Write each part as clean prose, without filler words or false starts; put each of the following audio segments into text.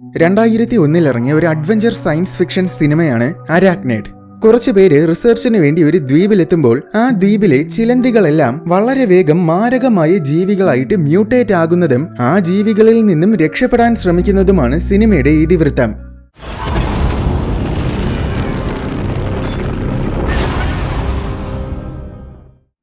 2001 ഇറങ്ങിയ ഒരു adventure science fiction സിനിമയാണ് അരാക്നൈഡ്. കുറച്ചുപേര് റിസർച്ചിന് വേണ്ടി ഒരു ദ്വീപിലെത്തുമ്പോൾ ആ ദ്വീപിലെ ചിലന്തികളെല്ലാം വളരെ വേഗം മാരകമായ ജീവികളായിട്ട് മ്യൂട്ടേറ്റ് ആകുന്നതും ആ ജീവികളിൽ നിന്നും രക്ഷപ്പെടാൻ ശ്രമിക്കുന്നതുമാണ് സിനിമയുടെ ഇതിവൃത്തം.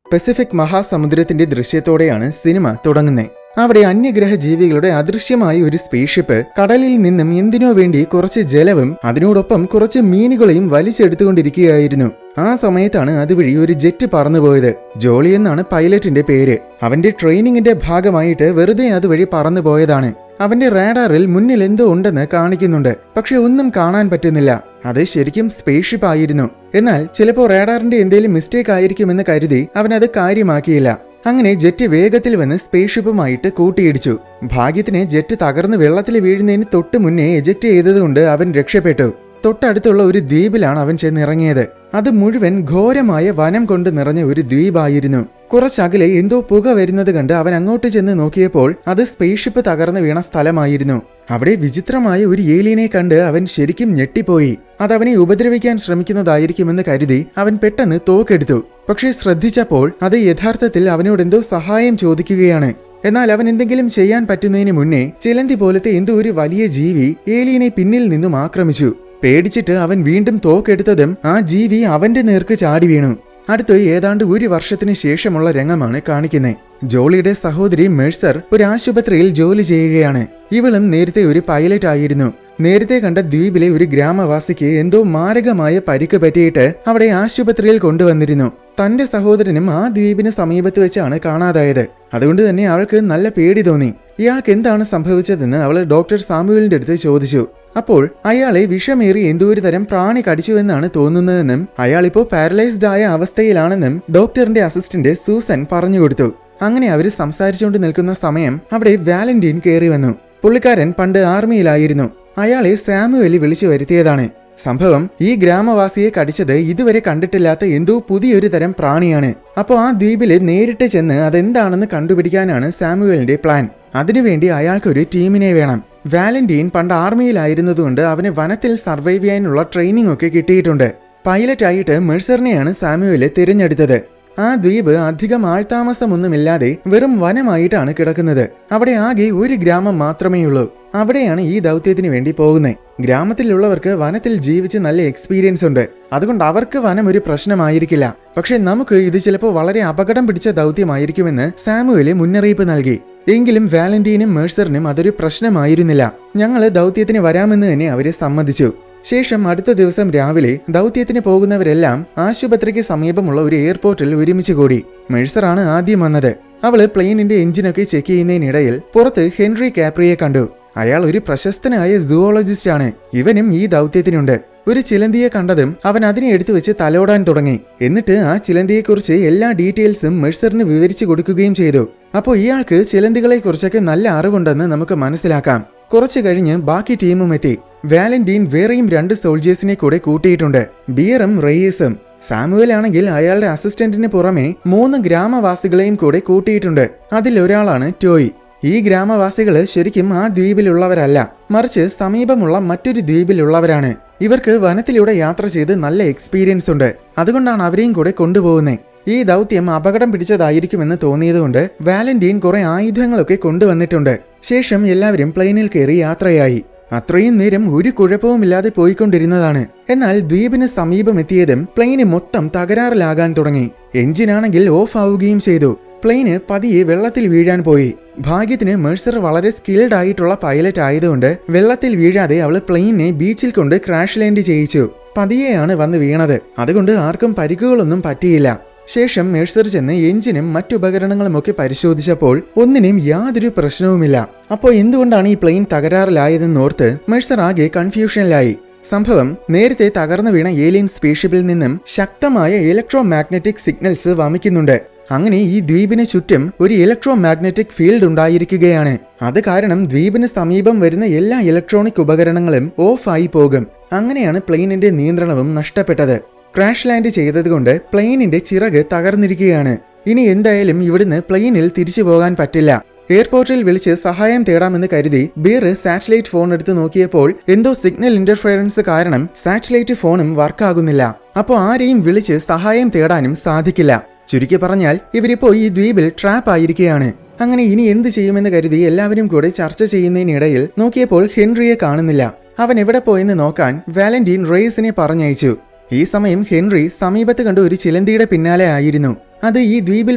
പസഫിക് മഹാസമുദ്രത്തിന്റെ ദൃശ്യത്തോടെയാണ് സിനിമ തുടങ്ങുന്നത്. അവിടെ അന്യഗ്രഹ ജീവികളുടെ അദൃശ്യമായ ഒരു സ്പേസ്ഷിപ്പ് കടലിൽ നിന്നും എന്തിനോ വേണ്ടി കുറച്ച് ജലവും അതിനോടൊപ്പം കുറച്ച് മീനുകളെയും വലിച്ചെടുത്തുകൊണ്ടിരിക്കുകയായിരുന്നു. ആ സമയത്താണ് അതുവഴി ഒരു ജെറ്റ് പറന്നുപോയത്. ജോളി എന്നാണ് പൈലറ്റിന്റെ പേര്. അവന്റെ ട്രെയിനിങ്ങിന്റെ ഭാഗമായിട്ട് വെറുതെ അതുവഴി പറന്നുപോയതാണ്. അവന്റെ റാഡാറിൽ മുന്നിൽ എന്തോ ഉണ്ടെന്ന് കാണിക്കുന്നുണ്ട്, പക്ഷെ ഒന്നും കാണാൻ പറ്റുന്നില്ല. അത് ശരിക്കും സ്പേസ്ഷിപ്പ് ആയിരുന്നു. എന്നാൽ ചിലപ്പോൾ റാഡാറിന്റെ എന്തെങ്കിലും മിസ്റ്റേക്ക് ആയിരിക്കുമെന്ന് കരുതി അവൻ അത് കാര്യമാക്കിയില്ല. അങ്ങനെ ജെറ്റ് വേഗത്തിൽ വന്ന് സ്പേസ്ഷിപ്പുമായിട്ട് കൂട്ടിയിടിച്ചു. ഭാഗ്യത്തിന് ജെറ്റ് തകർന്ന് വെള്ളത്തിൽ വീഴുന്നതിന് തൊട്ട് മുന്നേ എജക്ട് ചെയ്തതുകൊണ്ട് അവൻ രക്ഷപ്പെട്ടു. തൊട്ടടുത്തുള്ള ഒരു ദ്വീപിലാണ് അവൻ ചെന്നിറങ്ങിയത്. അത് മുഴുവൻ ഘോരമായ വനം കൊണ്ട് നിറഞ്ഞ ഒരു ദ്വീപായിരുന്നു. കുറച്ചകലെ എന്തോ പുക വരുന്നത് കണ്ട് അവൻ അങ്ങോട്ട് ചെന്ന് നോക്കിയപ്പോൾ അത് സ്പേസ്ഷിപ്പ് തകർന്നു വീണ സ്ഥലമായിരുന്നു. അവിടെ വിചിത്രമായ ഒരു ഏലിയനെ കണ്ട് അവൻ ശരിക്കും ഞെട്ടിപ്പോയി. അതവനെ ഉപദ്രവിക്കാൻ ശ്രമിക്കുന്നതായിരിക്കുമെന്ന് കരുതി അവൻ പെട്ടെന്ന് തോക്കെടുത്തു. പക്ഷേ ശ്രദ്ധിച്ചപ്പോൾ അത് യഥാർത്ഥത്തിൽ അവനോട് എന്തോ സഹായം ചോദിക്കുകയാണ്. എന്നാൽ അവൻ എന്തെങ്കിലും ചെയ്യാൻ പറ്റുന്നതിന് മുന്നേ ചിലന്തി പോലത്തെ എന്തോ ഒരു വലിയ ജീവി ഏലിയനെ പിന്നിൽ നിന്നും ആക്രമിച്ചു. പേടിച്ചിട്ട് അവൻ വീണ്ടും തോക്കെടുത്തതും ആ ജീവി അവന്റെ നേർക്ക് ചാടി വീണു. അടുത്ത് ഏതാണ്ട് ഒരു വർഷത്തിന് ശേഷമുള്ള രംഗമാണ് കാണിക്കുന്നത്. ജോളിയുടെ സഹോദരി മെഴ്സർ ഒരു ആശുപത്രിയിൽ ജോലി ചെയ്യുകയാണ്. ഇവളും നേരത്തെ ഒരു പൈലറ്റ് ആയിരുന്നു. നേരത്തെ കണ്ട ദ്വീപിലെ ഒരു ഗ്രാമവാസിക്ക് എന്തോ മാരകമായ പരിക്ക് പറ്റിയിട്ട് അവിടെ ആശുപത്രിയിൽ കൊണ്ടുവന്നിരുന്നു. തന്റെ സഹോദരനും ആ ദ്വീപിന് സമീപത്ത് വെച്ചാണ് കാണാതായത്. അതുകൊണ്ട് തന്നെ അവൾക്ക് നല്ല പേടി തോന്നി. ഇയാൾക്ക് എന്താണ് സംഭവിച്ചതെന്ന് അവൾ ഡോക്ടർ സാമുവലിന്റെ അടുത്ത് ചോദിച്ചു. അപ്പോൾ അയാളെ വിഷമേറി എന്തോ ഒരു തരം പ്രാണി കടിച്ചുവെന്നാണ് തോന്നുന്നതെന്നും അയാളിപ്പോ പാരലൈസ്ഡ് ആയ അവസ്ഥയിലാണെന്നും ഡോക്ടറിന്റെ അസിസ്റ്റന്റ് സൂസൻ പറഞ്ഞുകൊടുത്തു. അങ്ങനെ അവര് സംസാരിച്ചുകൊണ്ട് നിൽക്കുന്ന സമയം അവിടെ വാലന്റീൻ കയറി വന്നു. പുള്ളിക്കാരൻ പണ്ട് ആർമിയിലായിരുന്നു. അയാളെ സാമുവലി വിളിച്ചു വരുത്തിയതാണ്. സംഭവം ഈ ഗ്രാമവാസിയെ കടിച്ചത് ഇതുവരെ കണ്ടിട്ടില്ലാത്ത എന്തോ പുതിയൊരു തരം പ്രാണിയാണ്. അപ്പോൾ ആ ദ്വീപില് നേരിട്ട് ചെന്ന് അതെന്താണെന്ന് കണ്ടുപിടിക്കാനാണ് സാമുവലിന്റെ പ്ലാൻ. അതിനുവേണ്ടി അയാൾക്കൊരു ടീമിനെ വേണം. വാലന്റീൻ പണ്ട് ആർമിയിലായിരുന്നതുകൊണ്ട് അവന് വനത്തിൽ സർവൈവ് ചെയ്യാനുള്ള ട്രെയിനിങ് ഒക്കെ കിട്ടിയിട്ടുണ്ട്. പൈലറ്റായിട്ട് മെഴ്സറിനെയാണ് സാമുവല് തിരഞ്ഞെടുത്തത്. ആ ദ്വീപ് അധികം ആൾതാമസമൊന്നുമില്ലാതെ വെറും വനമായിട്ടാണ് കിടക്കുന്നത്. അവിടെ ആകെ ഒരു ഗ്രാമം മാത്രമേയുള്ളൂ. അവിടെയാണ് ഈ ദൗത്യത്തിന് വേണ്ടി പോകുന്നത്. ഗ്രാമത്തിലുള്ളവർക്ക് വനത്തിൽ ജീവിച്ച് നല്ല എക്സ്പീരിയൻസ് ഉണ്ട്. അതുകൊണ്ട് അവർക്ക് വനം ഒരു പ്രശ്നമായിരിക്കില്ല. പക്ഷെ നമുക്ക് ഇത് ചിലപ്പോൾ വളരെ അപകടം പിടിച്ച ദൗത്യമായിരിക്കുമെന്ന് സാമുവല് മുന്നറിയിപ്പ് നൽകി. എങ്കിലും വാലന്റീനും മെഴ്സറിനും അതൊരു പ്രശ്നമായിരുന്നില്ല. ഞങ്ങള് ദൗത്യത്തിന് വരാമെന്ന് തന്നെ അവരെ സമ്മതിച്ചു. ശേഷം അടുത്ത ദിവസം രാവിലെ ദൗത്യത്തിന് പോകുന്നവരെല്ലാം ആശുപത്രിക്ക് സമീപമുള്ള ഒരു എയർപോർട്ടിൽ ഒരുമിച്ച് കൂടി. മെഴ്സറാണ് ആദ്യം വന്നത്. അവള് പ്ലെയിനിന്റെ എഞ്ചിനൊക്കെ ചെക്ക് ചെയ്യുന്നതിനിടയിൽ പുറത്ത് ഹെൻറി കാപ്രിയെ കണ്ടു. അയാൾ ഒരു പ്രശസ്തനായ സൂവോളജിസ്റ്റ് ആണ്. ഇവനും ഈ ദൗത്യത്തിനുണ്ട്. ഒരു ചിലന്തിയെ കണ്ടതും അവൻ അതിനെ എടുത്തു വെച്ച് തലോടാൻ തുടങ്ങി. എന്നിട്ട് ആ ചിലന്തിയെക്കുറിച്ച് എല്ലാ ഡീറ്റെയിൽസും മെഴ്സറിന് വിവരിച്ചു കൊടുക്കുകയും ചെയ്തു. അപ്പോൾ ഇയാൾക്ക് ചിലന്തികളെ കുറിച്ചൊക്കെ നല്ല അറിവുണ്ടെന്ന് നമുക്ക് മനസ്സിലാക്കാം. കുറച്ചു കഴിഞ്ഞ് ബാക്കി ടീമും എത്തി. വാലന്റീൻ വേറെയും 2 സോൾജേഴ്സിനെ കൂടെ കൂട്ടിയിട്ടുണ്ട്, ബിയറും റെയ്സും. സാമുവൽ ആണെങ്കിൽ അയാളുടെ അസിസ്റ്റന്റിന് പുറമെ 3 ഗ്രാമവാസികളെയും കൂടെ കൂട്ടിയിട്ടുണ്ട്. അതിലൊരാളാണ് ടോയ്. ഈ ഗ്രാമവാസികള് ശരിക്കും ആ ദ്വീപിലുള്ളവരല്ല, മറിച്ച് സമീപമുള്ള മറ്റൊരു ദ്വീപിലുള്ളവരാണ്. ഇവർക്ക് വനത്തിലൂടെ യാത്ര ചെയ്ത് നല്ല എക്സ്പീരിയൻസ് ഉണ്ട്. അതുകൊണ്ടാണ് അവരെയും കൂടെ കൊണ്ടുപോകുന്നത്. ഈ ദൗത്യം അപകടം പിടിച്ചതായിരിക്കുമെന്ന് തോന്നിയതുകൊണ്ട് വാലന്റീൻ കുറെ ആയുധങ്ങളൊക്കെ കൊണ്ടുവന്നിട്ടുണ്ട്. ശേഷം എല്ലാവരും പ്ലെയിനിൽ കയറി യാത്രയായി. അത്രയും നേരം ഒരു കുഴപ്പവുമില്ലാതെ പോയിക്കൊണ്ടിരുന്നതാണ്. എന്നാൽ ദ്വീപിന് സമീപം എത്തിയതും പ്ലെയിന് മൊത്തം തകരാറിലാകാൻ തുടങ്ങി. എഞ്ചിനാണെങ്കിൽ ഓഫ് ആവുകയും ചെയ്തു. പ്ലെയിന് പതിയെ വെള്ളത്തിൽ വീഴാൻ പോയി. ഭാഗ്യത്തിന് മെഴ്സർ വളരെ സ്കിൽഡ് ആയിട്ടുള്ള പൈലറ്റ് ആയതുകൊണ്ട് വെള്ളത്തിൽ വീഴാതെ അവള് പ്ലെയിനെ ബീച്ചിൽ കൊണ്ട് ക്രാഷ് ലാൻഡ് ചെയ്യിച്ചു. പതിയെയാണ് വന്ന് വീണത്. അതുകൊണ്ട് ആർക്കും പരിക്കുകളൊന്നും പറ്റിയില്ല. ശേഷം മെഴ്സർ ചെന്ന് എഞ്ചിനും മറ്റുപകരണങ്ങളുമൊക്കെ പരിശോധിച്ചപ്പോൾ ഒന്നിനും യാതൊരു പ്രശ്നവുമില്ല. അപ്പോൾ എന്തുകൊണ്ടാണ് ഈ പ്ലെയിൻ തകരാറിലായതെന്നോർത്ത് മെഴ്സർ ആകെ കൺഫ്യൂഷനിലായി. സംഭവം നേരത്തെ തകർന്നു വീണ ഏലിയൻ സ്പേസ്ഷിപ്പിൽ നിന്നും ശക്തമായ ഇലക്ട്രോ മാഗ്നറ്റിക് സിഗ്നൽസ് വമിക്കുന്നുണ്ട്. അങ്ങനെ ഈ ദ്വീപിന് ചുറ്റും ഒരു ഇലക്ട്രോ മാഗ്നറ്റിക് ഫീൽഡ് ഉണ്ടായിരിക്കുകയാണ്. അത് കാരണം ദ്വീപിന് സമീപം വരുന്ന എല്ലാ ഇലക്ട്രോണിക് ഉപകരണങ്ങളും ഓഫ് ആയി പോകും. അങ്ങനെയാണ് പ്ലെയിനിന്റെ നിയന്ത്രണവും നഷ്ടപ്പെട്ടത്. ക്രാഷ് ലാൻഡ് ചെയ്തതുകൊണ്ട് പ്ലെയിനിന്റെ ചിറക് തകർന്നിരിക്കുകയാണ്. ഇനി എന്തായാലും ഇവിടുന്ന് പ്ലെയിനിൽ തിരിച്ചു പോകാൻ പറ്റില്ല. എയർപോർട്ടിൽ വിളിച്ച് സഹായം തേടാമെന്ന് കരുതി ബീർ സാറ്റലൈറ്റ് ഫോൺ എടുത്ത് നോക്കിയപ്പോൾ എന്തോ സിഗ്നൽ ഇന്റർഫിയറൻസ് കാരണം സാറ്റലൈറ്റ് ഫോണും വർക്കാകുന്നില്ല. അപ്പോൾ ആരെയും വിളിച്ച് സഹായം തേടാനും സാധിക്കില്ല. ചുരുക്കി പറഞ്ഞാൽ ഇവരിപ്പോ ഈ ദ്വീപിൽ ട്രാപ്പ് ആയിരിക്കുകയാണ്. അങ്ങനെ ഇനി എന്ത് ചെയ്യുമെന്ന് കരുതി എല്ലാവരും കൂടെ ചർച്ച ചെയ്യുന്നതിനിടയിൽ നോക്കിയപ്പോൾ ഹെൻറിയെ കാണുന്നില്ല. അവൻ എവിടെ പോയെന്ന് നോക്കാൻ വാലന്റീൻ റേസിനെ പറഞ്ഞയച്ചു. ഈ സമയം ഹെൻറി സമീപത്ത് കണ്ട ഒരു ചിലന്തിയുടെ പിന്നാലെ ആയിരുന്നു. അത് ഈ ദ്വീപിൽ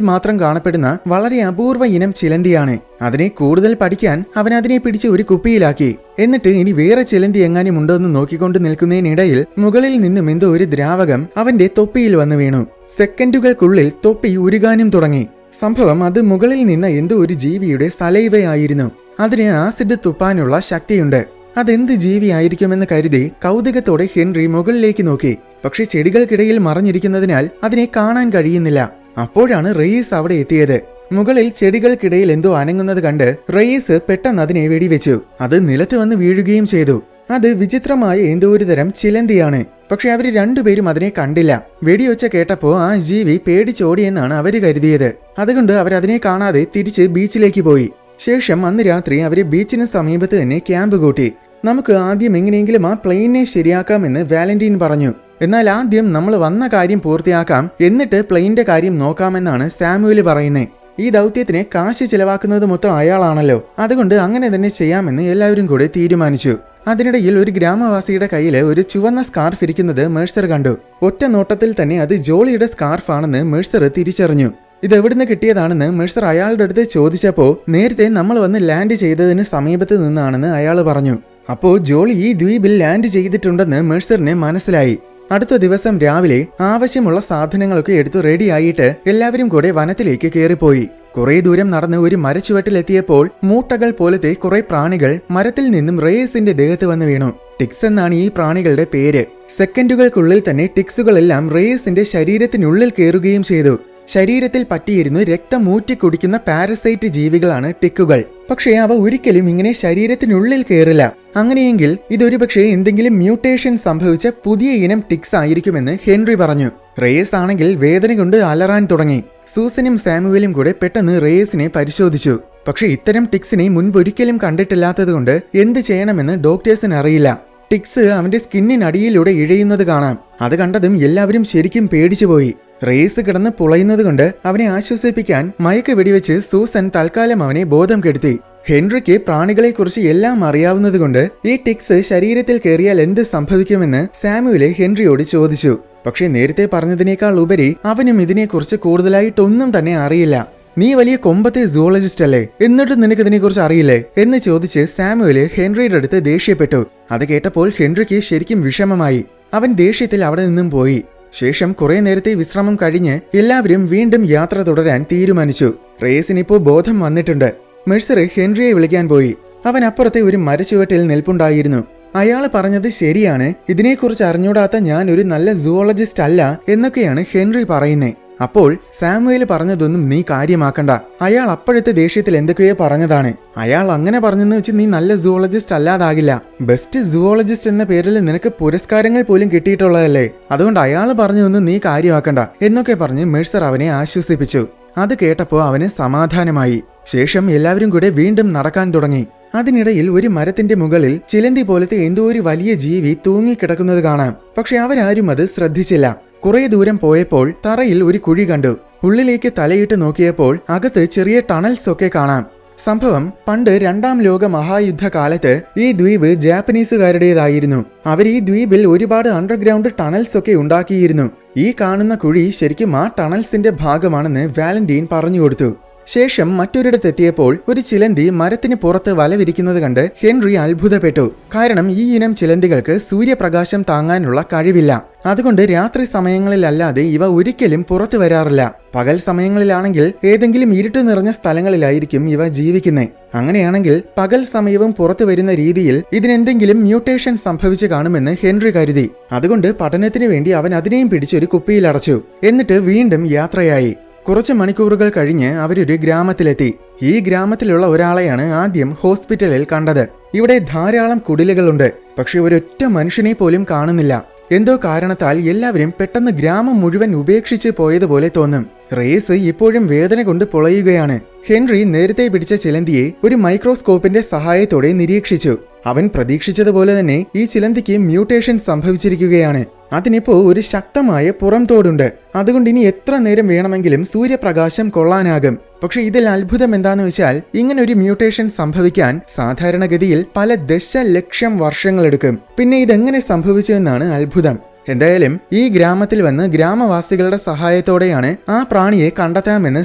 മാത്രം കാണപ്പെടുന്ന വളരെ അപൂർവ ഇനം ചിലന്തിയാണ്. അതിനെ കൂടുതൽ പഠിക്കാൻ അവൻ അതിനെ പിടിച്ച് ഒരു കുപ്പിയിലാക്കി. എന്നിട്ട് ഇനി വേറെ ചിലന്തി എങ്ങാനും ഉണ്ടോ എന്ന് നോക്കിക്കൊണ്ട് നിൽക്കുന്നതിനിടയിൽ മുകളിൽ നിന്നും എന്തോ ഒരു ദ്രാവകം അവന്റെ തൊപ്പിയിൽ വന്നു വീണു. സെക്കൻഡുകൾക്കുള്ളിൽ തൊപ്പി ഉരുകാനും തുടങ്ങി. സംഭവം അത് മുകളിൽ നിന്ന് എന്തോ ഒരു ജീവിയുടെ സലൈവയായിരുന്നു. അതിന് ആസിഡ് തുപ്പാനുള്ള ശക്തിയുണ്ട്. അതെന്ത് ജീവിയായിരിക്കുമെന്ന് കരുതി കൗതുകത്തോടെ ഹെൻറി മുകളിലേക്ക് നോക്കി. പക്ഷെ ചെടികൾക്കിടയിൽ മറഞ്ഞിരിക്കുന്നതിനാൽ അതിനെ കാണാൻ കഴിയുന്നില്ല. അപ്പോഴാണ് റെയീസ് അവിടെ എത്തിയത്. മുകളിൽ ചെടികൾക്കിടയിൽ എന്തോ അനങ്ങുന്നത് കണ്ട് റെയീസ് പെട്ടെന്ന് അതിനെ വെടിവെച്ചു. അത് നിലത്ത് വന്ന് വീഴുകയും ചെയ്തു. അത് വിചിത്രമായ എന്തോ ഒരു തരം ചിലന്തിയാണ്. പക്ഷെ അവര് രണ്ടുപേരും അതിനെ കണ്ടില്ല. വെടിയൊച്ച കേട്ടപ്പോ ആ ജീവി പേടിച്ചോടിയെന്നാണ് അവര് കരുതിയത്. അതുകൊണ്ട് അവരതിനെ കാണാതെ തിരിച്ച് ബീച്ചിലേക്ക് പോയി. ശേഷം അന്ന് രാത്രി അവര് ബീച്ചിന് സമീപത്ത് തന്നെ ക്യാമ്പ് കൂട്ടി. നമുക്ക് ആദ്യം എങ്ങനെയെങ്കിലും ആ പ്ലെയിനെ ശരിയാക്കാമെന്ന് വാലന്റീൻ പറഞ്ഞു. എന്നാൽ ആദ്യം നമ്മൾ വന്ന കാര്യം പൂർത്തിയാക്കാം, എന്നിട്ട് പ്ലെയിന്റെ കാര്യം നോക്കാമെന്നാണ് സാമുവൽ പറയുന്നത്. ഈ ദൗത്യത്തിന് കാശ് ചിലവാക്കുന്നത് മൊത്തം അയാളാണല്ലോ, അതുകൊണ്ട് അങ്ങനെ തന്നെ ചെയ്യാമെന്ന് എല്ലാവരും കൂടെ തീരുമാനിച്ചു. അതിനിടയിൽ ഒരു ഗ്രാമവാസിയുടെ കയ്യിൽ ഒരു ചുവന്ന സ്കാർഫ് ഇരിക്കുന്നത് മേഴ്സർ കണ്ടു. ഒറ്റ നോട്ടത്തിൽ തന്നെ അത് ജോളിയുടെ സ്കാർഫ് ആണെന്ന് മേഴ്സർ തിരിച്ചറിഞ്ഞു. ഇതെവിടുന്ന് കിട്ടിയതാണെന്ന് മേഴ്സർ അയാളുടെ അടുത്ത് ചോദിച്ചപ്പോൾ നേരത്തെ നമ്മൾ വന്ന് ലാൻഡ് ചെയ്തതിന് സമീപത്ത് നിന്നാണെന്ന് അയാൾ പറഞ്ഞു. അപ്പോൾ ജോളി ഈ ദ്വീപിൽ ലാൻഡ് ചെയ്തിട്ടുണ്ടെന്ന് മേഴ്സറിന് മനസ്സിലായി. അടുത്ത ദിവസം രാവിലെ ആവശ്യമുള്ള സാധനങ്ങളൊക്കെ എടുത്തു റെഡിയായിട്ട് എല്ലാവരും കൂടെ വനത്തിലേക്ക് കയറിപ്പോയി. കുറെ ദൂരം നടന്ന് ഒരു മരച്ചുവട്ടിലെത്തിയപ്പോൾ മൂട്ടകൾ പോലത്തെ കുറെ പ്രാണികൾ മരത്തിൽ നിന്നും റേസിന്റെ ദേഹത്ത് വന്ന് വീണു. ടിക്സ് എന്നാണ് ഈ പ്രാണികളുടെ പേര്. സെക്കൻഡുകൾക്കുള്ളിൽ തന്നെ ടിക്സുകളെല്ലാം റേസിന്റെ ശരീരത്തിനുള്ളിൽ കയറുകയും ചെയ്തു. ശരീരത്തിൽ പറ്റിയിരുന്ന് രക്തം മൂറ്റി കുടിക്കുന്ന പാരസൈറ്റ് ജീവികളാണ് ടിക്കുകൾ. പക്ഷേ അവ ഒരിക്കലും ഇങ്ങനെ ശരീരത്തിനുള്ളിൽ കയറില്ല. അങ്ങനെയെങ്കിൽ ഇതൊരുപക്ഷെ എന്തെങ്കിലും മ്യൂട്ടേഷൻ സംഭവിച്ച പുതിയ ഇനം ടിക്സ് ആയിരിക്കുമെന്ന് ഹെൻറി പറഞ്ഞു. റേസ് ആണെങ്കിൽ വേദന കൊണ്ട് അലറാൻ തുടങ്ങി. സൂസനും സാമുവലും കൂടെ പെട്ടെന്ന് റേസിനെ പരിശോധിച്ചു. പക്ഷെ ഇത്തരം ടിക്സിനെ മുൻപൊരിക്കലും കണ്ടിട്ടില്ലാത്തതുകൊണ്ട് എന്ത് ചെയ്യണമെന്ന് ഡോക്ടേഴ്സിന് അറിയില്ല. ടിക്സ് അവന്റെ സ്കിന്നിനടിയിലൂടെ ഇഴയുന്നത് കാണാം. അത് കണ്ടതും എല്ലാവരും ശരിക്കും പേടിച്ചുപോയി. റേസ് കിടന്ന് പുളയുന്നത് കൊണ്ട് അവനെ ആശ്വസിപ്പിക്കാൻ മയക്ക് വെടിവെച്ച് സൂസൻ തൽക്കാലം അവനെ ബോധം കെടുത്തി. ഹെൻറിക്ക് പ്രാണികളെക്കുറിച്ച് എല്ലാം അറിയാവുന്നതുകൊണ്ട് ഈ ടിക്സ് ശരീരത്തിൽ കയറിയാൽ എന്ത് സംഭവിക്കുമെന്ന് സാമുവല് ഹെൻറിയോട് ചോദിച്ചു. പക്ഷെ നേരത്തെ പറഞ്ഞതിനേക്കാൾ ഉപരി അവനും ഇതിനെക്കുറിച്ച് കൂടുതലായിട്ടൊന്നും തന്നെ അറിയില്ല. നീ വലിയ കൊമ്പത്തെ സൂവോളജിസ്റ്റ് അല്ലേ, എന്നിട്ട് നിനക്ക് ഇതിനെക്കുറിച്ച് അറിയില്ലേ എന്ന് ചോദിച്ച് സാമുവല് ഹെൻറിയുടെ അടുത്ത് ദേഷ്യപ്പെട്ടു. അത് കേട്ടപ്പോൾ ഹെൻറിക്ക് ശരിക്കും വിഷമമായി. അവൻ ദേഷ്യത്തിൽ അവിടെ നിന്നും പോയി. ശേഷം കുറെ നേരത്തെ വിശ്രമം കഴിഞ്ഞ് എല്ലാവരും വീണ്ടും യാത്ര തുടരാൻ തീരുമാനിച്ചു. റേസിനിപ്പോ ബോധം വന്നിട്ടുണ്ട്. മെഴ്സർ ഹെൻറിയെ വിളിക്കാൻ പോയി. അവൻ അപ്പുറത്തെ ഒരു മരച്ചുവട്ടിൽ നിൽപ്പുണ്ടായിരുന്നു. അയാൾ പറഞ്ഞത് ശരിയാണ്, ഇതിനെക്കുറിച്ച് അറിഞ്ഞൂടാത്ത ഞാൻ ഒരു നല്ല സൂവോളജിസ്റ്റ് അല്ല എന്നൊക്കെയാണ് ഹെൻറി പറയുന്നേ. അപ്പോൾ സാമുവൽ പറഞ്ഞതൊന്നും നീ കാര്യമാക്കണ്ട. അയാൾ അപ്പോഴത്തെ ദേഷ്യത്തിൽ എന്തൊക്കെയോ പറഞ്ഞതാണ്. അയാൾ അങ്ങനെ പറഞ്ഞെന്ന് വെച്ച് നീ നല്ല സൂവോളജിസ്റ്റ് അല്ലാതാകില്ല. ബെസ്റ്റ് സൂവോളജിസ്റ്റ് എന്ന പേരിൽ നിനക്ക് പുരസ്കാരങ്ങൾ പോലും കിട്ടിയിട്ടുള്ളതല്ലേ, അതുകൊണ്ട് അയാൾ പറഞ്ഞതൊന്നും നീ കാര്യമാക്കണ്ട എന്നൊക്കെ പറഞ്ഞ് മെഴ്സർ അവനെ ആശ്വസിപ്പിച്ചു. അത് കേട്ടപ്പോൾ അവന് സമാധാനമായി. ശേഷം എല്ലാവരും കൂടെ വീണ്ടും നടക്കാൻ തുടങ്ങി. അതിനിടയിൽ ഒരു മരത്തിന്റെ മുകളിൽ ചിലന്തി പോലത്തെ എന്തോ ഒരു വലിയ ജീവി തൂങ്ങിക്കിടക്കുന്നത് കാണാം. പക്ഷെ അവരാരും അത് ശ്രദ്ധിച്ചില്ല. കുറെ ദൂരം പോയപ്പോൾ തറയിൽ ഒരു കുഴി കണ്ടു. ഉള്ളിലേക്ക് തലയിട്ട് നോക്കിയപ്പോൾ അകത്ത് ചെറിയ ടണൽസ് ഒക്കെ കാണാം. സംഭവം പണ്ട് 2ാം ലോക മഹായുദ്ധ കാലത്ത് ഈ ദ്വീപ് ജാപ്പനീസുകാരുടേതായിരുന്നു. അവർ ഈ ദ്വീപിൽ ഒരുപാട് അണ്ടർഗ്രൗണ്ട് ടണൽസ് ഒക്കെ ഉണ്ടാക്കിയിരുന്നു. ഈ കാണുന്ന കുഴി ശരിക്കും ആ ടണൽസിന്റെ ഭാഗമാണെന്ന് വാലന്റീൻ പറഞ്ഞു കൊടുത്തു. ശേഷം മറ്റൊരിടത്തെത്തിയപ്പോൾ ഒരു ചിലന്തി മരത്തിന് പുറത്ത് വലവിരിക്കുന്നത് കണ്ട് ഹെൻറി അത്ഭുതപ്പെട്ടു. കാരണം ഈ ഇനം ചിലന്തികൾക്ക് സൂര്യപ്രകാശം താങ്ങാനുള്ള കഴിവില്ല. അതുകൊണ്ട് രാത്രി സമയങ്ങളിലല്ലാതെ ഇവ ഒരിക്കലും പുറത്തു വരാറില്ല. പകൽ സമയങ്ങളിലാണെങ്കിൽ ഏതെങ്കിലും ഇരുട്ട് നിറഞ്ഞ സ്ഥലങ്ങളിലായിരിക്കും ഇവ ജീവിക്കുന്നത്. അങ്ങനെയാണെങ്കിൽ പകൽ സമയവും പുറത്തു വരുന്ന രീതിയിൽ ഇതിനെന്തെങ്കിലും മ്യൂട്ടേഷൻ സംഭവിച്ചു കാണുമെന്ന് ഹെൻറി കരുതി. അതുകൊണ്ട് പഠനത്തിന് വേണ്ടി അവൻ അതിനെയും പിടിച്ചൊരു കുപ്പിയിലടച്ചു. എന്നിട്ട് വീണ്ടും യാത്രയായി. കുറച്ച് മണിക്കൂറുകൾ കഴിഞ്ഞ് അവരൊരു ഗ്രാമത്തിലെത്തി. ഈ ഗ്രാമത്തിലുള്ള ഒരാളെയാണ് ആദ്യം ഹോസ്പിറ്റലിൽ കണ്ടത്. ഇവിടെ ധാരാളം കുടിലുകളുണ്ട്. പക്ഷെ ഒരൊറ്റ മനുഷ്യനെ പോലും കാണുന്നില്ല. എന്തോ കാരണത്താൽ എല്ലാവരും പെട്ടെന്ന് ഗ്രാമം മുഴുവൻ ഉപേക്ഷിച്ച് പോയതുപോലെ തോന്നും. റേസ് ഇപ്പോഴും വേദന കൊണ്ട് പൊളയുകയാണ്. ഹെൻറി നേരത്തെ പിടിച്ച ചിലന്തിയെ ഒരു മൈക്രോസ്കോപ്പിന്റെ സഹായത്തോടെ നിരീക്ഷിച്ചു. അവൻ പ്രതീക്ഷിച്ചതുപോലെ തന്നെ ഈ ചിലന്തിക്ക് മ്യൂട്ടേഷൻ സംഭവിച്ചിരിക്കുകയാണ്. അതിനിപ്പോ ഒരു ശക്തമായ പുറംതോടുണ്ട്. അതുകൊണ്ട് ഇനി എത്ര നേരം വേണമെങ്കിലും സൂര്യപ്രകാശം കൊള്ളാനാകും. പക്ഷെ ഇതിൽ അത്ഭുതം എന്താന്ന് വെച്ചാൽ, ഇങ്ങനെ ഒരു മ്യൂട്ടേഷൻ സംഭവിക്കാൻ സാധാരണഗതിയിൽ പല ദശലക്ഷം വർഷങ്ങളെടുക്കും. പിന്നെ ഇതെങ്ങനെ സംഭവിച്ചുവെന്നാണ് അത്ഭുതം. എന്തായാലും ഈ ഗ്രാമത്തിൽ വന്ന് ഗ്രാമവാസികളുടെ സഹായത്തോടെയാണ് ആ പ്രാണിയെ കണ്ടെത്താമെന്ന്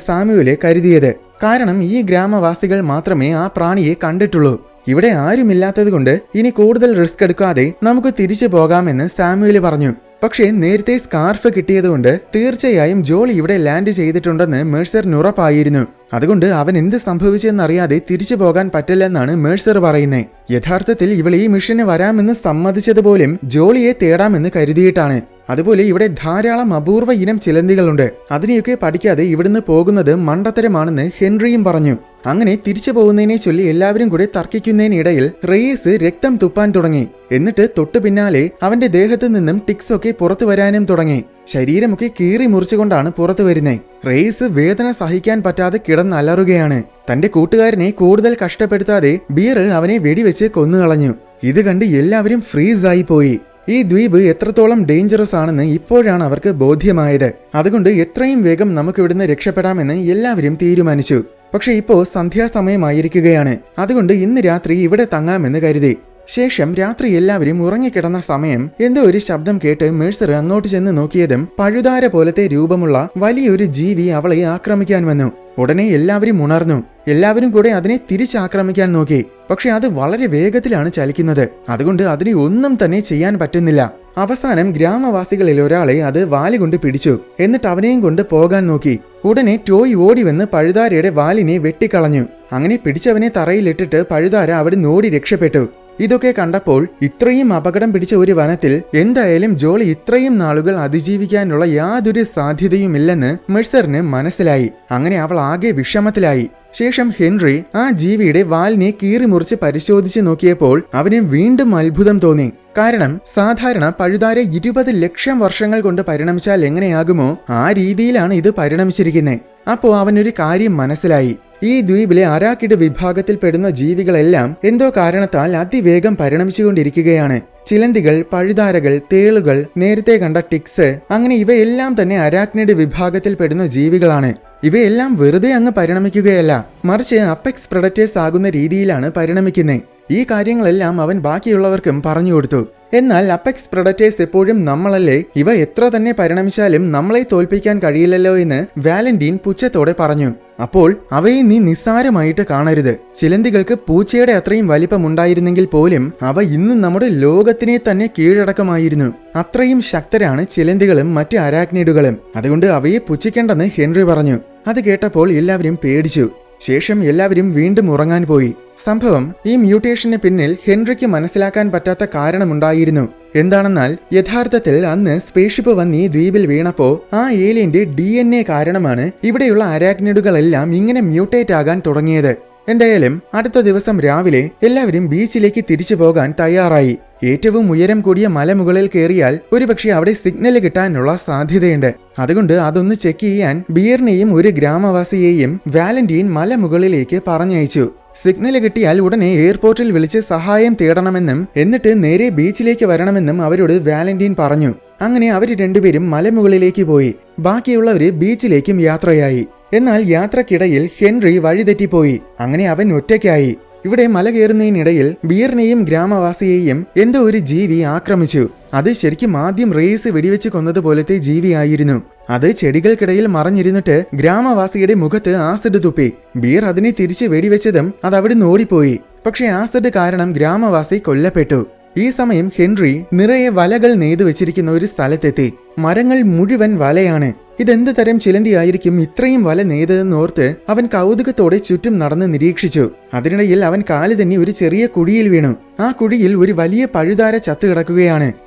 സാമുവല് കരുതിയത്. കാരണം ഈ ഗ്രാമവാസികൾ മാത്രമേ ആ പ്രാണിയെ കണ്ടിട്ടുള്ളൂ. ഇവിടെ ആരുമില്ലാത്തത് കൊണ്ട് ഇനി കൂടുതൽ റിസ്ക് എടുക്കാതെ നമുക്ക് തിരിച്ചു പോകാമെന്ന് സാമുവല് പറഞ്ഞു. പക്ഷേ നേരത്തെ സ്കാർഫ് കിട്ടിയതുകൊണ്ട് തീർച്ചയായും ജോളി ഇവിടെ ലാൻഡ് ചെയ്തിട്ടുണ്ടെന്ന് മേഴ്സറിന് ഉറപ്പായിരുന്നു. അതുകൊണ്ട് അവൻ എന്ത് സംഭവിച്ചെന്നറിയാതെ തിരിച്ചു പോകാൻ പറ്റില്ലെന്നാണ് മേഴ്സർ പറയുന്നത്. യഥാർത്ഥത്തിൽ ഇവൾ ഈ മിഷന് വരാമെന്ന് സമ്മതിച്ചതുപോലും ജോളിയെ തേടാമെന്ന് കരുതിയിട്ടാണ്. അതുപോലെ ഇവിടെ ധാരാളം അപൂർവ ഇനം ചിലന്തികളുണ്ട്. അതിനെയൊക്കെ പഠിക്കാതെ ഇവിടുന്ന് പോകുന്നത് മണ്ടത്തരമാണെന്ന് ഹെൻറിയും പറഞ്ഞു. അങ്ങനെ തിരിച്ചു പോകുന്നതിനെ ചൊല്ലി എല്ലാവരും കൂടെ തർക്കിക്കുന്നതിനിടയിൽ റേസ് രക്തം തുപ്പാൻ തുടങ്ങി. എന്നിട്ട് തൊട്ടു പിന്നാലെ അവന്റെ ദേഹത്തു നിന്നും ടിക്സ് ഒക്കെ പുറത്തു വരാനും തുടങ്ങി. ശരീരമൊക്കെ കീറി മുറിച്ചുകൊണ്ടാണ് പുറത്തു വരുന്നത്. റേസ് വേദന സഹിക്കാൻ പറ്റാതെ കിടന്നലറുകയാണ്. തന്റെ കൂട്ടുകാരനെ കൂടുതൽ കഷ്ടപ്പെടുത്താതെ ബിയർ അവനെ വെടിവെച്ച് കൊന്നുകളഞ്ഞു. ഇത് കണ്ട് എല്ലാവരും ഫ്രീസായി പോയി. ഈ ദ്വീപ് എത്രത്തോളം ഡേഞ്ചറസ് ആണെന്ന് ഇപ്പോഴാണ് അവർക്ക് ബോധ്യമായത്. അതുകൊണ്ട് എത്രയും വേഗം നമുക്കിവിടുന്ന് രക്ഷപ്പെടാമെന്ന് എല്ലാവരും തീരുമാനിച്ചു. പക്ഷെ ഇപ്പോ സന്ധ്യാസമയമായിരിക്കുകയാണ്. അതുകൊണ്ട് ഇന്ന് രാത്രി ഇവിടെ തങ്ങാമെന്ന് കരുതി. ശേഷം രാത്രി എല്ലാവരും ഉറങ്ങിക്കിടന്ന സമയം എന്തോ ഒരു ശബ്ദം കേട്ട് മേഴ്സർ അങ്ങോട്ട് ചെന്ന് നോക്കിയതും പഴുതാര പോലത്തെ രൂപമുള്ള വലിയൊരു ജീവി അവളെ ആക്രമിക്കാൻ വന്നു. ഉടനെ എല്ലാവരും ഉണർന്നു. എല്ലാവരും കൂടെ അതിനെ തിരിച്ചാക്രമിക്കാൻ നോക്കി. പക്ഷെ അത് വളരെ വേഗത്തിലാണ് ചലിക്കുന്നത്. അതുകൊണ്ട് അതിനെ ഒന്നും തന്നെ ചെയ്യാൻ പറ്റുന്നില്ല. അവസാനം ഗ്രാമവാസികളിൽ ഒരാളെ അത് വാലുകൊണ്ട് പിടിച്ചു. എന്നിട്ട് അവനെയും കൊണ്ട് പോകാൻ നോക്കി. ഉടനെ ടോയ് ഓടി വന്ന് പഴുതാരയുടെ വാലിനെ വെട്ടിക്കളഞ്ഞു. അങ്ങനെ പിടിച്ചവനെ തറയിലിട്ടിട്ട് പഴുതാര അവിടെ ഓടി രക്ഷപ്പെട്ടു. ഇതൊക്കെ കണ്ടപ്പോൾ ഇത്രയും അപകടം പിടിച്ച ഒരു വനത്തിൽ എന്തായാലും ജോളി ഇത്രയും നാളുകൾ അതിജീവിക്കാനുള്ള യാതൊരു സാധ്യതയുമില്ലെന്ന് മെഴ്സറിന് മനസ്സിലായി. അങ്ങനെ അവൾ ആകെ വിഷമത്തിലായി. ശേഷം ഹെൻറി ആ ജീവിയുടെ വാലിനെ കീറിമുറിച്ച് പരിശോധിച്ച് നോക്കിയപ്പോൾ അവന് വീണ്ടും അത്ഭുതം തോന്നി. കാരണം സാധാരണ പഴുതാര 20 ലക്ഷം വർഷങ്ങൾ കൊണ്ട് പരിണമിച്ചാൽ എങ്ങനെയാകുമോ ആ രീതിയിലാണ് ഇത് പരിണമിച്ചിരിക്കുന്നത്. അപ്പോ അവനൊരു കാര്യം മനസ്സിലായി. ഈ ദ്വീപിലെ അരാക്കിഡ് വിഭാഗത്തിൽപ്പെടുന്ന ജീവികളെല്ലാം എന്തോ കാരണത്താൽ അതിവേഗം പരിണമിച്ചുകൊണ്ടിരിക്കുകയാണ്. ചിലന്തികൾ, പഴുതാരകൾ, തേളുകൾ, നേരത്തെ കണ്ട ടിക്സ്, അങ്ങനെ ഇവയെല്ലാം തന്നെ അരാക്നിഡ് വിഭാഗത്തിൽപ്പെടുന്ന ജീവികളാണ്. ഇവയെല്ലാം വെറുതെ അങ്ങ് പരിണമിക്കുകയല്ല, മറിച്ച് അപ്പെക്സ് പ്രെഡറ്റേഴ്സ് ആകുന്ന രീതിയിലാണ് പരിണമിക്കുന്നത്. ഈ കാര്യങ്ങളെല്ലാം അവൻ ബാക്കിയുള്ളവർക്കും പറഞ്ഞു കൊടുത്തു. എന്നാൽ അപ്പെക്സ് പ്രെഡറ്റേഴ്സ് എപ്പോഴും നമ്മളല്ലേ, ഇവ എത്ര തന്നെ പരിണമിച്ചാലും നമ്മളെ തോൽപ്പിക്കാൻ കഴിയില്ലല്ലോ എന്ന് വാലന്റീൻ പുച്ഛത്തോടെ പറഞ്ഞു. അപ്പോൾ അവയെ നീ നിസ്സാരമായിട്ട് കാണരുത്. ചിലന്തികൾക്ക് പൂച്ചയുടെ അത്രയും വലിപ്പമുണ്ടായിരുന്നെങ്കിൽ പോലും അവ ഇന്ന് നമ്മുടെ ലോകത്തിനെ തന്നെ കീഴടക്കമായിരുന്നു. അത്രയും ശക്തരാണ് ചിലന്തികളും മറ്റ് അരാക്നിഡുകളും. അതുകൊണ്ട് അവയെ പുച്ഛിക്കേണ്ടെന്ന് ഹെൻറി പറഞ്ഞു. അത് കേട്ടപ്പോൾ എല്ലാവരും പേടിച്ചു. ശേഷം എല്ലാവരും വീണ്ടും ഉറങ്ങാൻ പോയി. സംഭവം ഈ മ്യൂട്ടേഷന് പിന്നിൽ ഹെൻറിക്ക് മനസ്സിലാക്കാൻ പറ്റാത്ത കാരണമുണ്ടായിരുന്നു. എന്താണെന്നാൽ യഥാർത്ഥത്തിൽ അന്ന് സ്പേസ്ഷിപ്പ് വന്ന് ഈ ദ്വീപിൽ വീണപ്പോ ആ ഏലിയന്റെ DNA കാരണമാണ് ഇവിടെയുള്ള അരാക്നിഡുകളെല്ലാം ഇങ്ങനെ മ്യൂട്ടേറ്റ് ആകാൻ തുടങ്ങിയത്. എന്തായാലും അടുത്ത ദിവസം രാവിലെ എല്ലാവരും ബീച്ചിലേക്ക് തിരിച്ചു പോകാൻ തയ്യാറായി. ഏറ്റവും ഉയരം കൂടിയ മലമുകളിൽ കയറിയാൽ ഒരുപക്ഷെ അവിടെ സിഗ്നൽ കിട്ടാനുള്ള സാധ്യതയുണ്ട്. അതുകൊണ്ട് അതൊന്ന് ചെക്ക് ചെയ്യാൻ ബിയറിനെയും ഒരു ഗ്രാമവാസിയെയും വാലന്റീൻ മലമുകളിലേക്ക് പറഞ്ഞയച്ചു. സിഗ്നൽ കിട്ടിയാൽ ഉടനെ എയർപോർട്ടിൽ വിളിച്ച് സഹായം തേടണമെന്നും എന്നിട്ട് നേരെ ബീച്ചിലേക്ക് വരണമെന്നും അവരോട് വാലന്റീൻ പറഞ്ഞു. അങ്ങനെ അവർ രണ്ടുപേരും മലമുകളിലേക്ക് പോയി. ബാക്കിയുള്ളവര് ബീച്ചിലേക്കും യാത്രയായി. എന്നാൽ യാത്രക്കിടയിൽ ഹെൻറി വഴിതെറ്റിപ്പോയി. അങ്ങനെ അവൻ ഒറ്റയ്ക്കായി. ഇവിടെ മല കയറുന്നതിനിടയിൽ ബിയറിനെയും ഗ്രാമവാസിയെയും എന്തോ ഒരു ജീവി ആക്രമിച്ചു. അത് ശരിക്കും ആദ്യം റേസ് വെടിവെച്ച് കൊന്നതുപോലത്തെ ജീവിയായിരുന്നു. അത് ചെടികൾക്കിടയിൽ മറഞ്ഞിരുന്നിട്ട് ഗ്രാമവാസിയുടെ മുഖത്ത് ആസിഡ് തുപ്പി. ബിയർ അതിനെ തിരിച്ച് വെടിവെച്ചതും അത് അവിടുന്ന് ഓടിപ്പോയി. പക്ഷെ ആസിഡ് കാരണം ഗ്രാമവാസി കൊല്ലപ്പെട്ടു. ഈ സമയം ഹെൻറി നിറയെ വലകൾ നെയ്തു വെച്ചിരിക്കുന്ന ഒരു സ്ഥലത്തെത്തി. മരങ്ങൾ മുഴുവൻ വലയാണ്. ഇതെന്ത് തരം ചിലന്തിയായിരിക്കും ഇത്രയും വല നെയ്തതെന്നോർത്ത് അവൻ കൗതുകത്തോടെ ചുറ്റും നടന്ന് നിരീക്ഷിച്ചു. അതിനിടയിൽ അവൻ കാല് തന്നെ ഒരു ചെറിയ കുഴിയിൽ വീണു. ആ കുഴിയിൽ ഒരു വലിയ പഴുതാര ചത്തു കിടക്കുകയാണ്.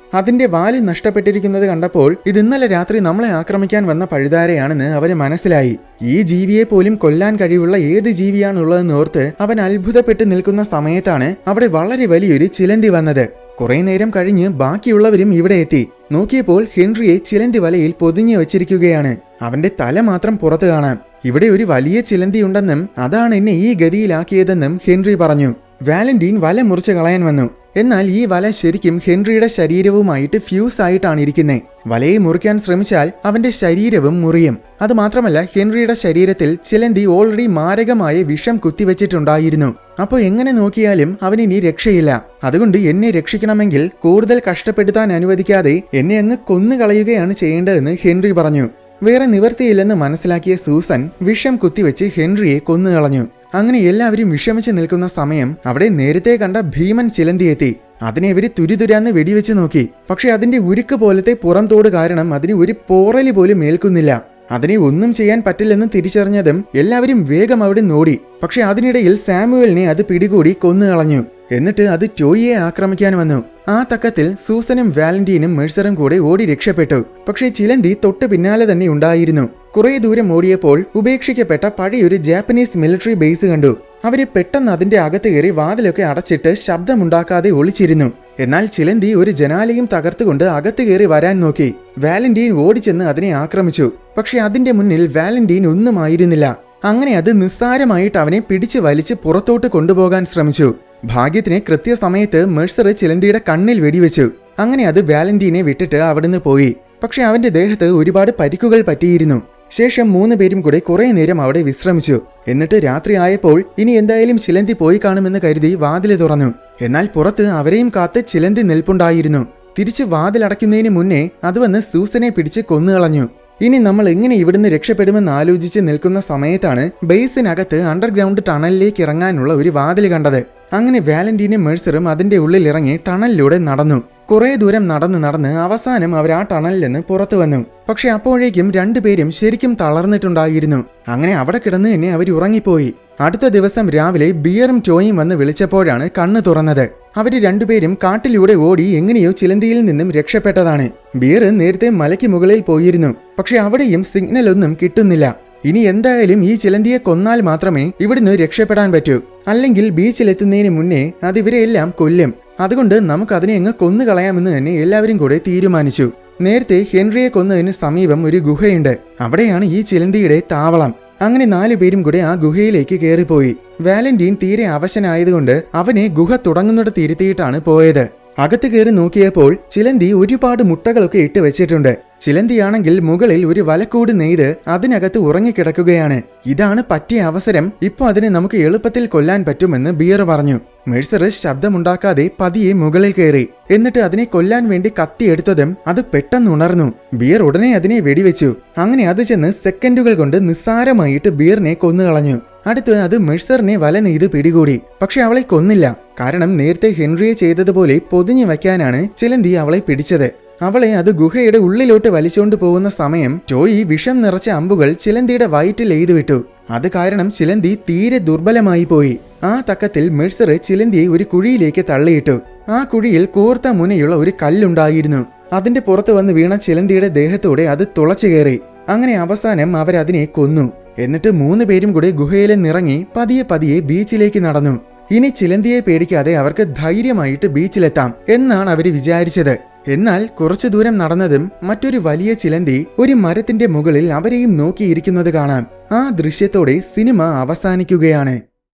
അതിന്റെ വാല് നഷ്ടപ്പെട്ടിരിക്കുന്നത് കണ്ടപ്പോൾ ഇത് ഇന്നലെ രാത്രി നമ്മളെ ആക്രമിക്കാൻ വന്ന പഴുതാരയാണെന്ന് അവന് മനസ്സിലായി. ഈ ജീവിയെ പോലും കൊല്ലാൻ കഴിവുള്ള ഏത് ജീവിയാണുള്ളതെന്നോർത്ത് അവൻ അത്ഭുതപ്പെട്ട് നിൽക്കുന്ന സമയത്താണ് അവിടെ വളരെ വലിയൊരു ചിലന്തി വന്നത്. കുറെ നേരം കഴിഞ്ഞ് ബാക്കിയുള്ളവരും ഇവിടെ എത്തി. നോക്കിയപ്പോൾ ഹെൻറിയെ ചിലന്തി വലയിൽ പൊതിഞ്ഞു വച്ചിരിക്കുകയാണ്. അവന്റെ തല മാത്രം പുറത്തു കാണാം. ഇവിടെ ഒരു വലിയ ചിലന്തി ഉണ്ടെന്നും അതാണ് എന്നെ ഈ ഗതിയിലാക്കിയതെന്നും ഹെൻറി പറഞ്ഞു. വാലന്റീൻ വല മുറിച്ച് കളയാൻ വന്നു. എന്നാൽ ഈ വല ശരിക്കും ഹെൻറിയുടെ ശരീരവുമായിട്ട് ഫ്യൂസ് ആയിട്ടാണ് ഇരിക്കുന്നത്. വലയെ മുറിക്കാൻ ശ്രമിച്ചാൽ അവന്റെ ശരീരവും മുറിയും. അതുമാത്രമല്ല, ഹെൻറിയുടെ ശരീരത്തിൽ ചിലന്തി ഓൾറെഡി മാരകമായ വിഷം കുത്തിവെച്ചിട്ടുണ്ടായിരുന്നു. അപ്പോൾ എങ്ങനെ നോക്കിയാലും അവനിനി രക്ഷയില്ല. അതുകൊണ്ട് എന്നെ രക്ഷിക്കണമെങ്കിൽ കൂടുതൽ കഷ്ടപ്പെടുത്താൻ അനുവദിക്കാതെ എന്നെ അങ്ങ് കൊന്നുകളയുകയാണ് ചെയ്യേണ്ടതെന്ന് ഹെൻറി പറഞ്ഞു. വേറെ നിവർത്തിയില്ലെന്ന് മനസ്സിലാക്കിയ സൂസൻ വിഷം കുത്തിവെച്ച് ഹെൻറിയെ കൊന്നുകളഞ്ഞു. അങ്ങനെ എല്ലാവരും വിഷമിച്ച് നിൽക്കുന്ന സമയം അവിടെ നേരത്തെ കണ്ട ഭീമൻ ചിലന്തി എത്തി. അതിനെ ഇവര് തുരിതുരാന്ന് വെടിവെച്ച് നോക്കി. പക്ഷെ അതിന്റെ ഉരുക്ക് പോലത്തെ പുറം തോട് കാരണം അതിന് ഒരു പോറല് പോലും ഏൽക്കുന്നില്ല. അതിനെ ഒന്നും ചെയ്യാൻ പറ്റില്ലെന്ന് തിരിച്ചറിഞ്ഞതും എല്ലാവരും വേഗം അവിടെ നോടി. പക്ഷെ അതിനിടയിൽ സാമുവലിനെ അത് പിടികൂടി കൊന്നുകളഞ്ഞു. എന്നിട്ട് അത് ടോയിയെ ആക്രമിക്കാൻ വന്നു. ആ തക്കത്തിൽ സൂസനും വാലന്റീനും മെഴ്സറും കൂടെ ഓടി രക്ഷപ്പെട്ടു. പക്ഷേ ചിലന്തി തൊട്ട് പിന്നാലെ തന്നെ ഉണ്ടായിരുന്നു. കുറെ ദൂരം ഓടിയപ്പോൾ ഉപേക്ഷിക്കപ്പെട്ട പഴയൊരു ജാപ്പനീസ് മിലിറ്ററി ബേസ് കണ്ടു. അവര് പെട്ടെന്ന് അതിന്റെ അകത്ത് കയറി വാതിലൊക്കെ അടച്ചിട്ട് ശബ്ദമുണ്ടാക്കാതെ ഒളിച്ചിരുന്നു. എന്നാൽ ചിലന്തി ഒരു ജനാലയും തകർത്തുകൊണ്ട് അകത്ത് കയറി വരാൻ നോക്കി. വാലന്റീൻ ഓടിച്ചെന്ന് അതിനെ ആക്രമിച്ചു. പക്ഷെ അതിന്റെ മുന്നിൽ വാലന്റീൻ ഒന്നും ആയിരുന്നില്ല. അങ്ങനെ അത് നിസ്സാരമായിട്ട് അവനെ പിടിച്ചു വലിച്ച് പുറത്തോട്ട് കൊണ്ടുപോകാൻ ശ്രമിച്ചു. ഭാഗ്യത്തിന് കൃത്യസമയത്ത് മെഴ്സർ ചിലന്തിയുടെ കണ്ണിൽ വെടിവെച്ചു. അങ്ങനെ അത് വാലന്റീനെ വിട്ടിട്ട് അവിടുന്ന് പോയി. പക്ഷെ അവന്റെ ദേഹത്ത് ഒരുപാട് പരിക്കുകൾ പറ്റിയിരുന്നു. ശേഷം 3 പേരും കൂടെ കുറെ നേരം അവിടെ വിശ്രമിച്ചു. എന്നിട്ട് രാത്രി ആയപ്പോൾ ഇനി എന്തായാലും ചിലന്തി പോയി കാണുമെന്ന് കരുതി വാതില് തുറന്നു. എന്നാൽ പുറത്ത് അവരെയും കാത്ത് ചിലന്തി നിൽപ്പുണ്ടായിരുന്നു. തിരിച്ച് വാതിലടയ്ക്കുന്നതിന് മുന്നേ അത് വന്ന് സൂസനെ പിടിച്ച് കൊന്നുകളഞ്ഞു. ഇനി നമ്മൾ എങ്ങനെ ഇവിടുന്ന് രക്ഷപ്പെടുമെന്ന് ആലോചിച്ച് നിൽക്കുന്ന സമയത്താണ് ബേസിനകത്ത് അണ്ടർഗ്രൗണ്ട് ടണലിലേക്ക് ഇറങ്ങാനുള്ള ഒരു വാതിൽ കണ്ടത്. അങ്ങനെ വാലന്റീനും മെഴ്സറും അതിന്റെ ഉള്ളിൽ ഇറങ്ങി ടണലിലൂടെ നടന്നു. കുറെ ദൂരം നടന്ന് അവസാനം അവർ ആ ടണലിൽ നിന്ന് പുറത്തു വന്നു. പക്ഷെ അപ്പോഴേക്കും 2 പേരും ശരിക്കും തളർന്നിട്ടുണ്ടായിരുന്നു. അങ്ങനെ അവിടെ കിടന്ന് തന്നെ അവർ ഉറങ്ങിപ്പോയി. അടുത്ത ദിവസം രാവിലെ ബിയറും ടോയും വന്ന് വിളിച്ചപ്പോഴാണ് കണ്ണ് തുറന്നത്. അവര് 2 പേരും കാട്ടിലൂടെ ഓടി എങ്ങനെയോ ചിലന്തിയിൽ നിന്നും രക്ഷപ്പെട്ടതാണ്. ബിയർ നേരത്തെ മലയ്ക്ക് മുകളിൽ പോയിരുന്നു. പക്ഷെ അവിടെയും സിഗ്നൽ ഒന്നും കിട്ടുന്നില്ല. ഇനി എന്തായാലും ഈ ചിലന്തിയെ കൊന്നാൽ മാത്രമേ ഇവിടുന്ന് രക്ഷപ്പെടാൻ പറ്റൂ. അല്ലെങ്കിൽ ബീച്ചിലെത്തുന്നതിന് മുന്നേ അത് ഇവരെല്ലാം കൊല്ലും. അതുകൊണ്ട് നമുക്കതിനെ അങ്ങ് കൊന്നുകളയാമെന്ന് തന്നെ എല്ലാവരും കൂടെ തീരുമാനിച്ചു. നേരത്തെ ഹെൻറിയെ കൊന്നതിന് സമീപം ഒരു ഗുഹയുണ്ട്. അവിടെയാണ് ഈ ചിലന്തിയുടെ താവളം. അങ്ങനെ 4 പേരും കൂടെ ആ ഗുഹയിലേക്ക് കയറിപ്പോയി. വാലന്റീൻ തീരെ അവശനായതുകൊണ്ട് അവനെ ഗുഹ തുടങ്ങുന്നിടത്ത് ഇരുത്തിയിട്ടാണ് പോയത്. അകത്ത് കയറി നോക്കിയപ്പോൾ ചിലന്തി ഒരുപാട് മുട്ടകളൊക്കെ ഇട്ട് വെച്ചിട്ടുണ്ട്. ചിലന്തിയാണെങ്കിൽ മുകളിൽ ഒരു വലക്കൂട് നെയ്ത് അതിനകത്ത് ഉറങ്ങിക്കിടക്കുകയാണ്. ഇതാണ് പറ്റിയ അവസരം. ഇപ്പോൾ അതിനെ നമുക്ക് എളുപ്പത്തിൽ കൊല്ലാൻ പറ്റുമെന്ന് ബിയർ പറഞ്ഞു. മെഴ്സർ ശബ്ദമുണ്ടാക്കാതെ പതിയെ മുകളിൽ കയറി. എന്നിട്ട് അതിനെ കൊല്ലാൻ വേണ്ടി കത്തിയെടുത്തതും അത് പെട്ടെന്ന് ഉണർന്നു. ബിയർ ഉടനെ അതിനെ വെടിവെച്ചു. അങ്ങനെ അത് ചെന്ന് സെക്കൻഡുകൾ കൊണ്ട് നിസ്സാരമായിട്ട് ബിയറിനെ കൊന്നുകളഞ്ഞു. അടുത്ത് അത് മെഴ്സറിനെ വല നെയ്ത് പിടികൂടി. പക്ഷെ അവളെ കൊന്നില്ല. കാരണം നേരത്തെ ഹെൻറിയെ ചെയ്തതുപോലെ പൊതിഞ്ഞു വയ്ക്കാനാണ് ചിലന്തി അവളെ പിടിച്ചത്. അവളെ അത് ഗുഹയുടെ ഉള്ളിലോട്ട് വലിച്ചുകൊണ്ട് പോകുന്ന സമയം ടോയി വിഷം നിറച്ച അമ്പുകൾ ചിലന്തിയുടെ വയറ്റിൽ എയ്തുവിട്ടു. അത് കാരണം ചിലന്തി തീരെ ദുർബലമായി പോയി. ആ തക്കത്തിൽ മെഴ്സർ ചിലന്തിയെ ഒരു കുഴിയിലേക്ക് തള്ളിയിട്ടു. ആ കുഴിയിൽ കൂർത്ത മുനയുള്ള ഒരു കല്ലുണ്ടായിരുന്നു. അതിന്റെ പുറത്ത് വന്ന് വീണ ചിലന്തിയുടെ ദേഹത്തോടെ അത് തുളച്ചു കയറി. അങ്ങനെ അവസാനം അവരതിനെ കൊന്നു. എന്നിട്ട് 3 പേരും കൂടെ ഗുഹയിൽ നിന്നിറങ്ങി പതിയെ ബീച്ചിലേക്ക് നടന്നു. ഇനി ചിലന്തിയെ പേടിക്കാതെ അവർക്ക് ധൈര്യമായിട്ട് ബീച്ചിലെത്താം എന്നാണ് അവര് വിചാരിച്ചത്. എന്നാൽ കുറച്ചു ദൂരം നടന്നതും മറ്റൊരു വലിയ ചിലന്തി ഒരു മരത്തിന്റെ മുകളിൽ അവരെയും നോക്കിയിരിക്കുന്നത് കാണാം. ആ ദൃശ്യത്തോടെ സിനിമ അവസാനിക്കുകയാണ്.